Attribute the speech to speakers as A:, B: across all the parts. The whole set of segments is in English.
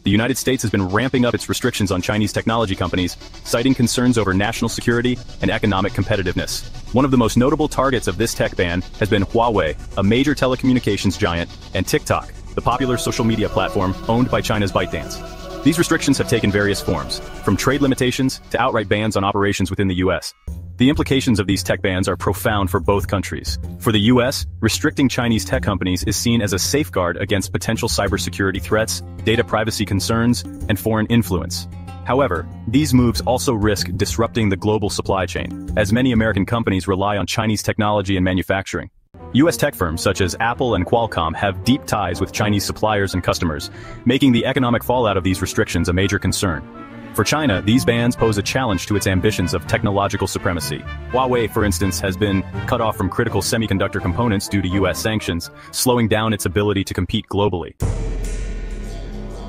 A: the United States has been ramping up its restrictions on Chinese technology companies, citing concerns over national security and economic competitiveness. One of the most notable targets of this tech ban has been Huawei, a major telecommunications giant, and TikTok, the popular social media platform owned by China's ByteDance. These restrictions have taken various forms, from trade limitations to outright bans on operations within the U.S. The implications of these tech bans are profound for both countries. For the U.S., restricting Chinese tech companies is seen as a safeguard against potential cybersecurity threats, data privacy concerns, and foreign influence. However, these moves also risk disrupting the global supply chain, as many American companies rely on Chinese technology and manufacturing. U.S. tech firms such as Apple and Qualcomm have deep ties with Chinese suppliers and customers, making the economic fallout of these restrictions a major concern. For China, these bans pose a challenge to its ambitions of technological supremacy. Huawei, for instance, has been cut off from critical semiconductor components due to U.S. sanctions, slowing down its ability to compete globally.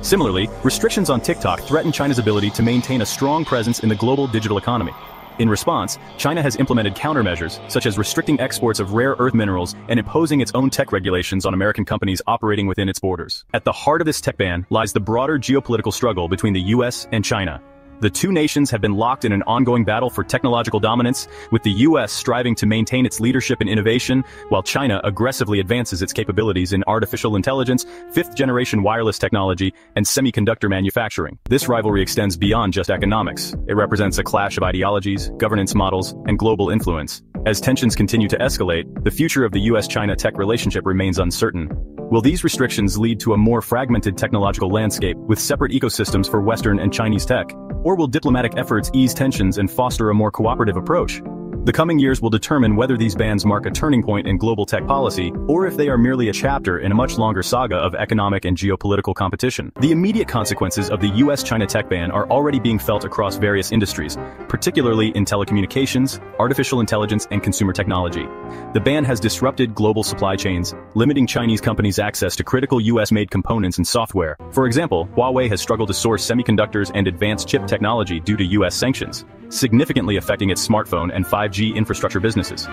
A: Similarly, restrictions on TikTok threaten China's ability to maintain a strong presence in the global digital economy. In response, China has implemented countermeasures, such as restricting exports of rare earth minerals and imposing its own tech regulations on American companies operating within its borders. At the heart of this tech ban lies the broader geopolitical struggle between the U.S. and China. The two nations have been locked in an ongoing battle for technological dominance, with the U.S. striving to maintain its leadership in innovation, while China aggressively advances its capabilities in artificial intelligence, fifth-generation wireless technology, and semiconductor manufacturing. This rivalry extends beyond just economics. It represents a clash of ideologies, governance models, and global influence. As tensions continue to escalate, the future of the U.S.-China tech relationship remains uncertain. Will these restrictions lead to a more fragmented technological landscape with separate ecosystems for Western and Chinese tech? Or will diplomatic efforts ease tensions and foster a more cooperative approach? The coming years will determine whether these bans mark a turning point in global tech policy, or if they are merely a chapter in a much longer saga of economic and geopolitical competition. The immediate consequences of the U.S.-China tech ban are already being felt across various industries, particularly in telecommunications, artificial intelligence, and consumer technology. The ban has disrupted global supply chains, limiting Chinese companies' access to critical U.S.-made components and software. For example, Huawei has struggled to source semiconductors and advanced chip technology due to U.S. sanctions, significantly affecting its smartphone and 5G infrastructure businesses.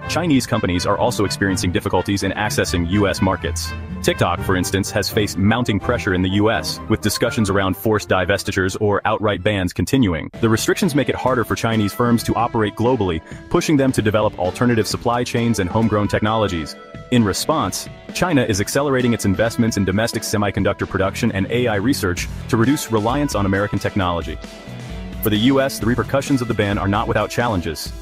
A: Chinese companies are also experiencing difficulties in accessing U.S. markets. TikTok, for instance, has faced mounting pressure in the U.S., with discussions around forced divestitures or outright bans continuing. The restrictions make it harder for Chinese firms to operate globally, pushing them to develop alternative supply chains and homegrown technologies. In response, China is accelerating its investments in domestic semiconductor production and AI research to reduce reliance on American technology. For the U.S., the repercussions of the ban are not without challenges.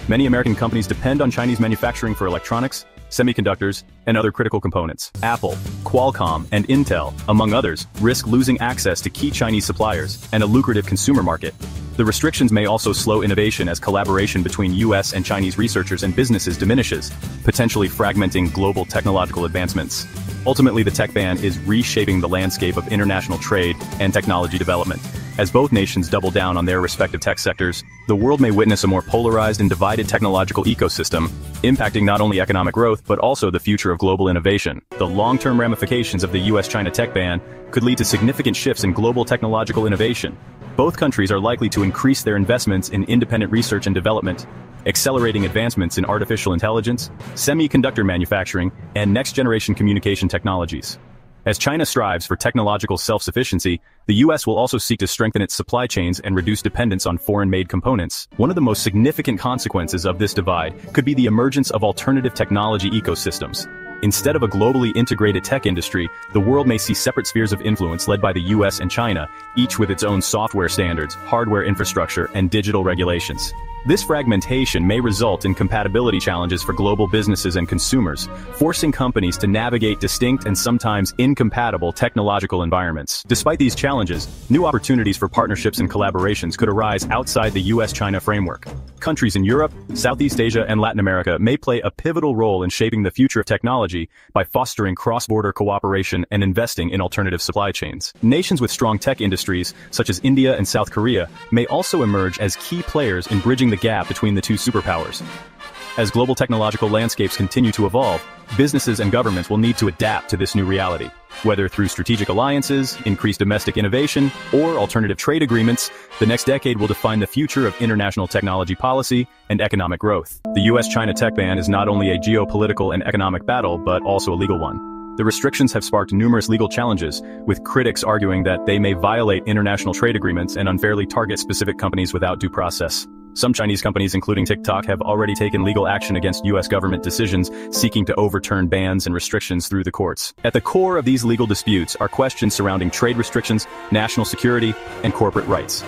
A: Many American companies depend on Chinese manufacturing for electronics, semiconductors, and other critical components. Apple, Qualcomm, and Intel, among others, risk losing access to key Chinese suppliers and a lucrative consumer market. The restrictions may also slow innovation as collaboration between U.S. and Chinese researchers and businesses diminishes, potentially fragmenting global technological advancements. Ultimately, the tech ban is reshaping the landscape of international trade and technology development. As both nations double down on their respective tech sectors, the world may witness a more polarized and divided technological ecosystem, impacting not only economic growth but also the future of global innovation. The long-term ramifications of the U.S.-China tech ban could lead to significant shifts in global technological innovation. Both countries are likely to increase their investments in independent research and development, accelerating advancements in artificial intelligence, semiconductor manufacturing, and next-generation communication technologies. As China strives for technological self-sufficiency, the U.S. will also seek to strengthen its supply chains and reduce dependence on foreign-made components. One of the most significant consequences of this divide could be the emergence of alternative technology ecosystems. Instead of a globally integrated tech industry, the world may see separate spheres of influence led by the U.S. and China, each with its own software standards, hardware infrastructure, and digital regulations. This fragmentation may result in compatibility challenges for global businesses and consumers, forcing companies to navigate distinct and sometimes incompatible technological environments. Despite these challenges, new opportunities for partnerships and collaborations could arise outside the U.S.-China framework. Countries in Europe, Southeast Asia, and Latin America may play a pivotal role in shaping the future of technology by fostering cross-border cooperation and investing in alternative supply chains. Nations with strong tech industries, such as India and South Korea, may also emerge as key players in bridging the gap between the two superpowers. As global technological landscapes continue to evolve, businesses and governments will need to adapt to this new reality. Whether through strategic alliances, increased domestic innovation, or alternative trade agreements, the next decade will define the future of international technology policy and economic growth. The U.S.-China tech ban is not only a geopolitical and economic battle, but also a legal one. The restrictions have sparked numerous legal challenges, with critics arguing that they may violate international trade agreements and unfairly target specific companies without due process. Some Chinese companies, including TikTok, have already taken legal action against U.S. government decisions seeking to overturn bans and restrictions through the courts. At the core of these legal disputes are questions surrounding trade restrictions, national security, and corporate rights.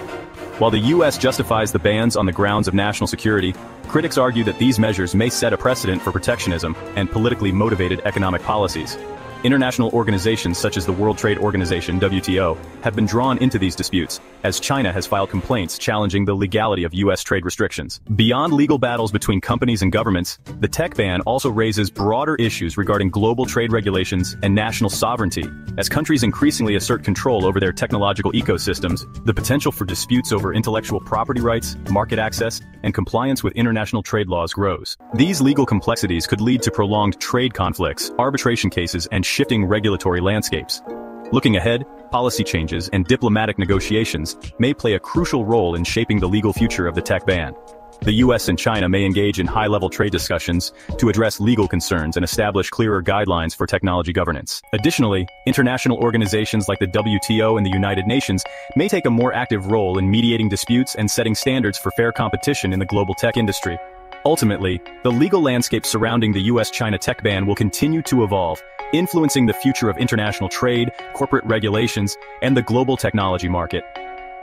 A: While the U.S. justifies the bans on the grounds of national security, critics argue that these measures may set a precedent for protectionism and politically motivated economic policies. International organizations such as the World Trade Organization (WTO) have been drawn into these disputes, as China has filed complaints challenging the legality of U.S. trade restrictions. Beyond legal battles between companies and governments, the tech ban also raises broader issues regarding global trade regulations and national sovereignty. As countries increasingly assert control over their technological ecosystems, the potential for disputes over intellectual property rights, market access, and compliance with international trade laws grows. These legal complexities could lead to prolonged trade conflicts, arbitration cases, and shifting regulatory landscapes. Looking ahead, policy changes and diplomatic negotiations may play a crucial role in shaping the legal future of the tech ban. The US and China may engage in high-level trade discussions to address legal concerns and establish clearer guidelines for technology governance. Additionally, international organizations like the WTO and the United Nations may take a more active role in mediating disputes and setting standards for fair competition in the global tech industry. Ultimately, the legal landscape surrounding the US-China tech ban will continue to evolve, influencing the future of international trade, corporate regulations, and the global technology market.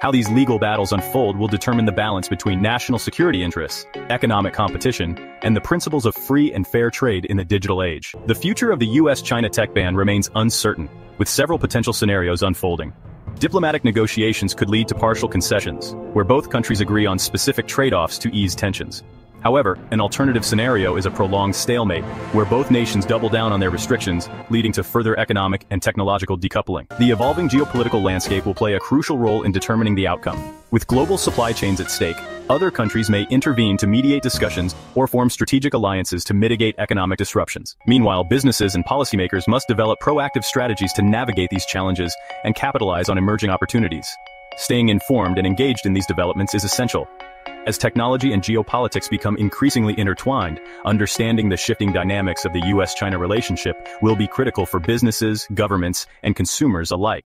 A: How these legal battles unfold will determine the balance between national security interests, economic competition, and the principles of free and fair trade in the digital age. The future of the US-China tech ban remains uncertain, with several potential scenarios unfolding. Diplomatic negotiations could lead to partial concessions, where both countries agree on specific trade-offs to ease tensions. However, an alternative scenario is a prolonged stalemate, where both nations double down on their restrictions, leading to further economic and technological decoupling. The evolving geopolitical landscape will play a crucial role in determining the outcome. With global supply chains at stake, other countries may intervene to mediate discussions or form strategic alliances to mitigate economic disruptions. Meanwhile, businesses and policymakers must develop proactive strategies to navigate these challenges and capitalize on emerging opportunities. Staying informed and engaged in these developments is essential. As technology and geopolitics become increasingly intertwined, understanding the shifting dynamics of the US-China relationship will be critical for businesses, governments, and consumers alike.